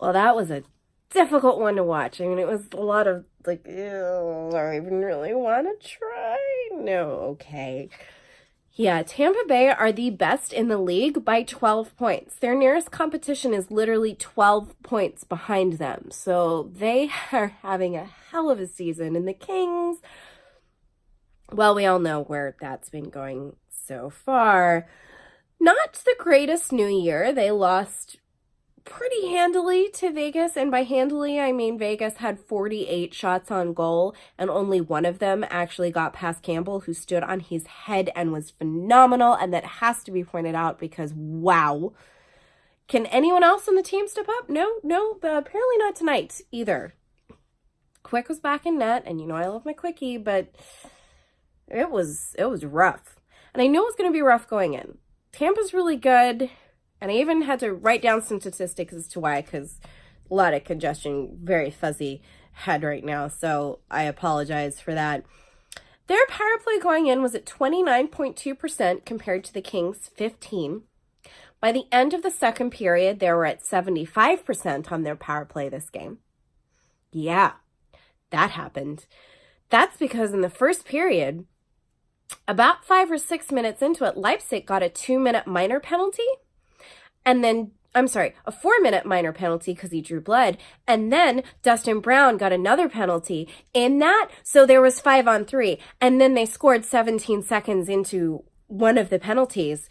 Well, that was a difficult one to watch. I mean, it was a lot of like, ew, do I even really want to try? No, okay. Yeah, Tampa Bay are the best in the league by 12 points. Their nearest competition is literally 12 points behind them. So they are having a hell of a season. And the Kings, well, we all know where that's been going so far. Not the greatest New Year. They lost pretty handily to Vegas, and by handily I mean Vegas had 48 shots on goal and only one of them actually got past Campbell, who stood on his head and was phenomenal, and that has to be pointed out because wow. Can anyone else on the team step up? No, apparently not tonight either. Quick was back in net, and you know I love my quickie, but it was rough. And I knew it was going to be rough going in. Tampa's really good. And I even had to write down some statistics as to why, because a lot of congestion, very fuzzy head right now. So I apologize for that. Their power play going in was at 29.2% compared to the Kings' 15%. By the end of the second period, they were at 75% on their power play this game. Yeah, that happened. That's because in the first period, about 5 or 6 minutes into it, Leipzig got a 2-minute minor penalty. And then, a 4-minute minor penalty because he drew blood. And then Dustin Brown got another penalty in that. So there was 5-on-3. And then they scored 17 seconds into one of the penalties.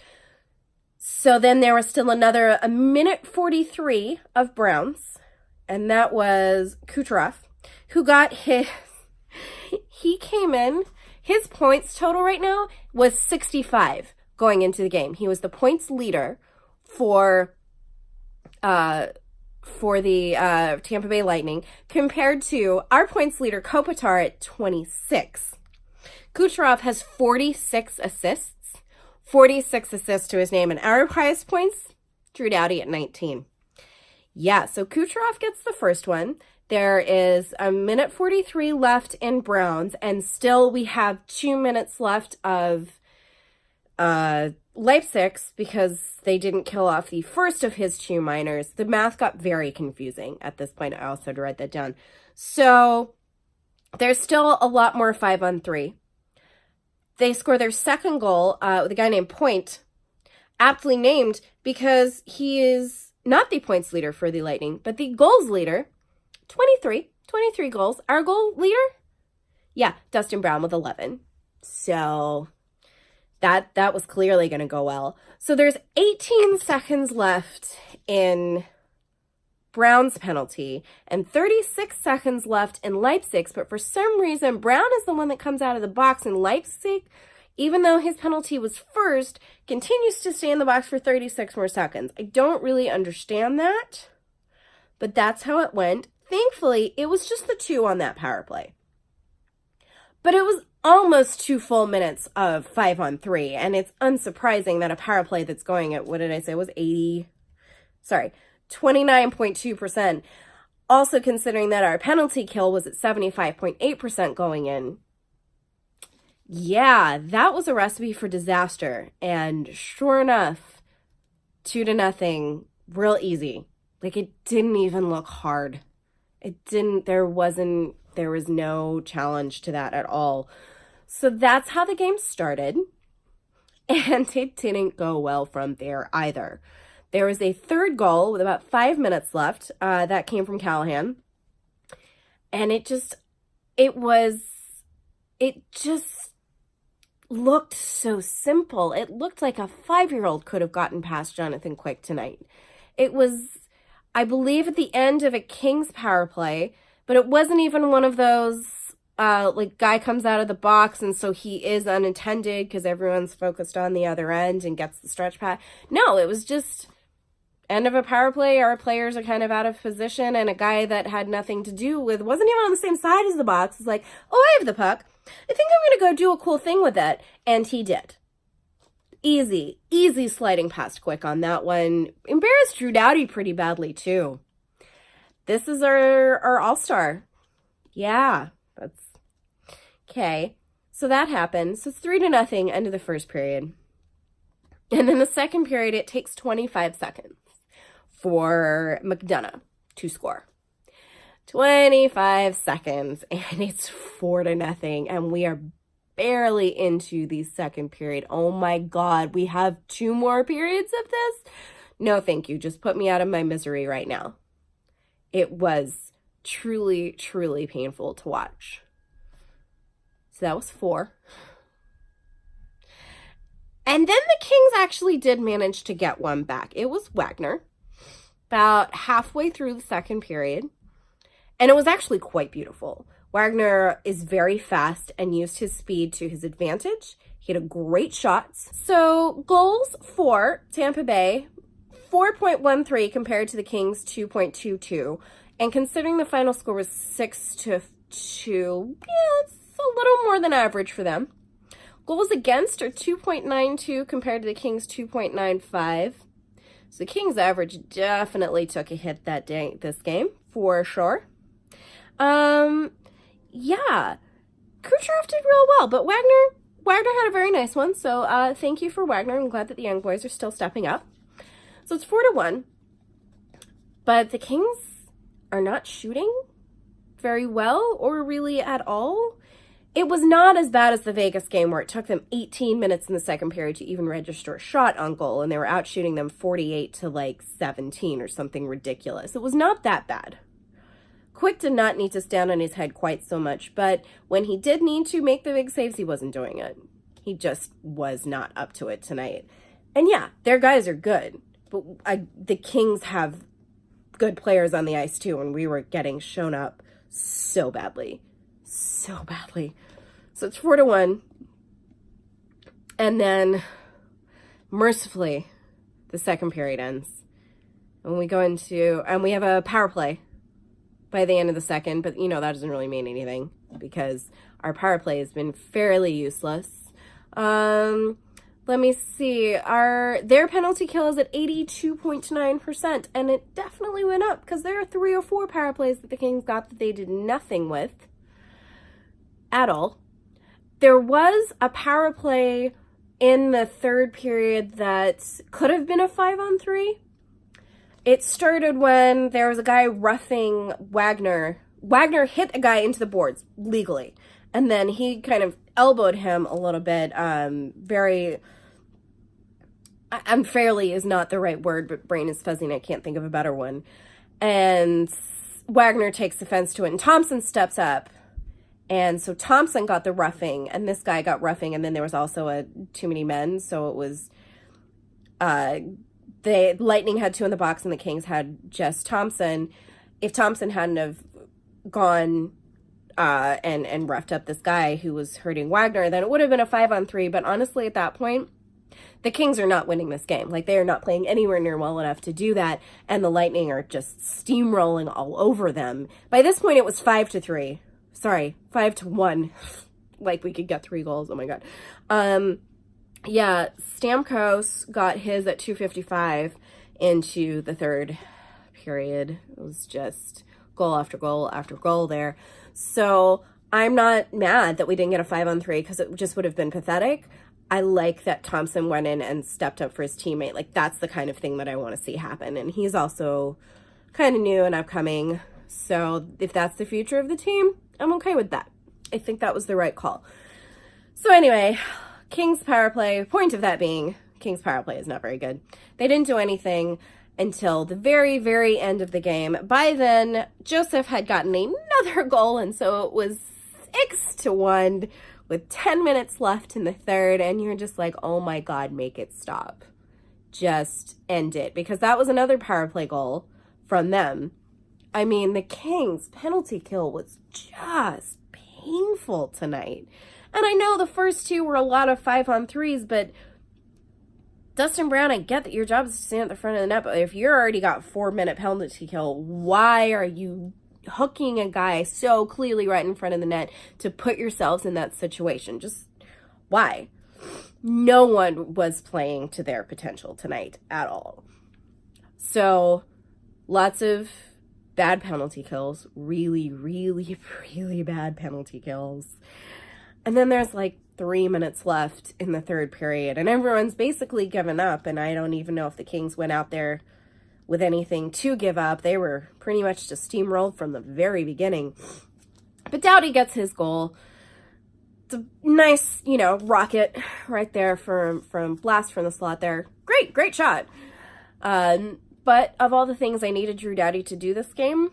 So then there was still another 1:43 of Brown's. And that was Kucherov, who got he came in, his points total right now was 65 going into the game. He was the points leader for the Tampa Bay Lightning, compared to our points leader Kopitar at 26. Kucherov has 46 assists to his name, and our highest points, Drew Doughty at 19. Yeah, so Kucherov gets the first one. There is 1:43 left in Browns, and still we have 2 minutes left of Leipzig's because they didn't kill off the first of his 2 minors. The math got very confusing at this point. I also had to write that down. So there's still a lot more 5-on-3. They score their second goal with a guy named Point, aptly named because he is not the points leader for the Lightning, but the goals leader. 23 goals. Our goal leader? Yeah, Dustin Brown with 11. So that was clearly going to go well. So there's 18 seconds left in Brown's penalty and 36 seconds left in Leipzig's. But for some reason, Brown is the one that comes out of the box, and Leipzig, even though his penalty was first, continues to stay in the box for 36 more seconds. I don't really understand that, but that's how it went. Thankfully, it was just the 2 on that power play. But it was almost 2 full minutes of 5-on-3, and it's unsurprising that a power play that's going at, 29.2%. Also considering that our penalty kill was at 75.8% going in. Yeah, that was a recipe for disaster, and sure enough, 2-0, real easy. Like, it didn't even look hard. There was no challenge to that at all. So that's how the game started. And it didn't go well from there either. There was a third goal with about 5 minutes left. That came from Callahan. And it just looked so simple. It looked like a 5-year-old could have gotten past Jonathan Quick tonight. It was, I believe, at the end of a Kings power play, but it wasn't even one of those, guy comes out of the box and so he is unattended because everyone's focused on the other end and gets the stretch pass. No, it was just end of a power play. Our players are kind of out of position, and a guy that had nothing to do with, wasn't even on the same side as the box, is like, oh, I have the puck. I think I'm going to go do a cool thing with it. And he did. Easy sliding past Quick on that one. Embarrassed Drew Doughty pretty badly, too. This is our all-star. Yeah, that's okay. So that happened. So it's 3-0, end of the first period. And in the second period, it takes 25 seconds for McDonough to score. 25 seconds, and it's 4-0, and we are barely into the second period. Oh my God, we have 2 more periods of this? No, thank you. Just put me out of my misery right now. It was truly, truly painful to watch. So that was 4. And then the Kings actually did manage to get one back. It was Wagner, about halfway through the second period. And it was actually quite beautiful. Wagner is very fast and used his speed to his advantage. He had great shots. So goals for Tampa Bay, 4.13 compared to the Kings' 2.22. And considering the final score was 6-2, yeah, it's a little more than average for them. Goals against are 2.92 compared to the Kings' 2.95. So the Kings' average definitely took a hit this game, for sure. Yeah, Kucherov did real well, but Wagner had a very nice one, so thank you for Wagner. I'm glad that the young boys are still stepping up. So it's 4-1, but the Kings are not shooting very well or really at all. It was not as bad as the Vegas game where it took them 18 minutes in the second period to even register a shot on goal, and they were out shooting them 48-17 or something ridiculous. It was not that bad. Quick did not need to stand on his head quite so much, but when he did need to make the big saves, he wasn't doing it. He just was not up to it tonight. And yeah, their guys are good, but the Kings have good players on the ice too, and we were getting shown up so badly. So badly. So it's 4-1. And then, mercifully, the second period ends. And we go into, and we have a power play by the end of the second, but that doesn't really mean anything because our power play has been fairly useless. Let me see. Their penalty kill is at 82.9%, and it definitely went up because there are 3 or 4 power plays that the Kings got that they did nothing with at all. There was a power play in the third period that could have been a 5-on-3. It started when there was a guy roughing Wagner. Wagner hit a guy into the boards legally, and then he kind of elbowed him a little bit. Very unfairly is not the right word, but brain is fuzzy and I can't think of a better one. And Wagner takes offense to it, and Thompson steps up. And so Thompson got the roughing, and this guy got roughing, and then there was also a too many men, so it was the Lightning had 2 in the box and the Kings had just Thompson. If Thompson hadn't have gone and roughed up this guy who was hurting Wagner, then it would have been a 5-on-3. But honestly, at that point, the Kings are not winning this game. Like, they are not playing anywhere near well enough to do that, and the Lightning are just steamrolling all over them. By this point, it was 5-3. Sorry, 5-1. Like, we could get 3 goals. Oh my God. Yeah, Stamkos got his at 2:55 into the third period. It was just goal after goal after goal there. So I'm not mad that we didn't get a 5-on-3 because it just would have been pathetic. I like that Thompson went in and stepped up for his teammate. Like, that's the kind of thing that I want to see happen. And he's also kind of new and upcoming. So if that's the future of the team, I'm okay with that. I think that was the right call. So anyway, Kings power play, point of that being, Kings power play is not very good. They didn't do anything until the very, very end of the game. By then, Joseph had gotten another goal, and so it was 6-1 with 10 minutes left in the third, and you're just like, oh my God, make it stop. Just end it, because that was another power play goal from them. I mean, the Kings' penalty kill was just painful tonight. And I know the first 2 were a lot of 5-on-3s, but Dustin Brown, I get that your job is to stand at the front of the net, but if you're already got 4-minute penalty kill, why are you hooking a guy so clearly right in front of the net to put yourselves in that situation? Just why? No one was playing to their potential tonight at all. So lots of bad penalty kills, really, really, really bad penalty kills. And then there's like 3 minutes left in the third period, and everyone's basically given up, and I don't even know if the Kings went out there with anything to give up. They were pretty much just steamrolled from the very beginning. But Doughty gets his goal. It's a nice, you know, rocket right there from blast from the slot there. Great shot. But of all the things I needed Drew Doughty to do this game,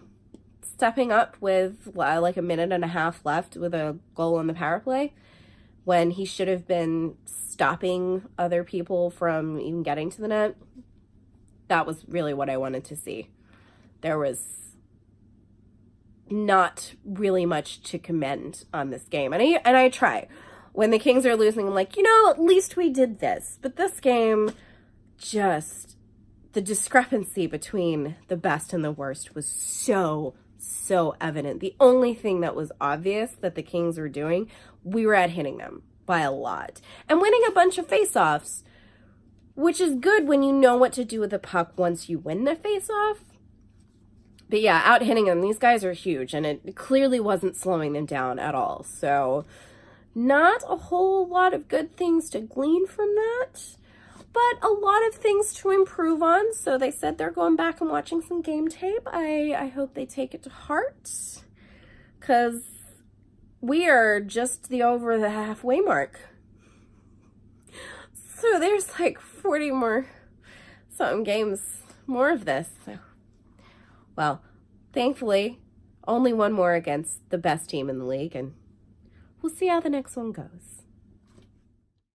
stepping up with like a minute and a half left with a goal on the power play, when he should have been stopping other people from even getting to the net, that was really what I wanted to see. There was not really much to commend on this game. And I try. When the Kings are losing, I'm like, you know, at least we did this. But this game, just the discrepancy between the best and the worst was so evident. The only thing that was obvious that the Kings were doing, we were out hitting them by a lot. And winning a bunch of face-offs, which is good when you know what to do with the puck once you win the face-off. But yeah, out hitting them, these guys are huge, and it clearly wasn't slowing them down at all. So not a whole lot of good things to glean from that, but a lot of things to improve on. So they said they're going back and watching some game tape. I hope they take it to heart, because we are just over the halfway mark. So there's like 40 more something games more of this. So, well, thankfully, only one more against the best team in the league, and we'll see how the next one goes.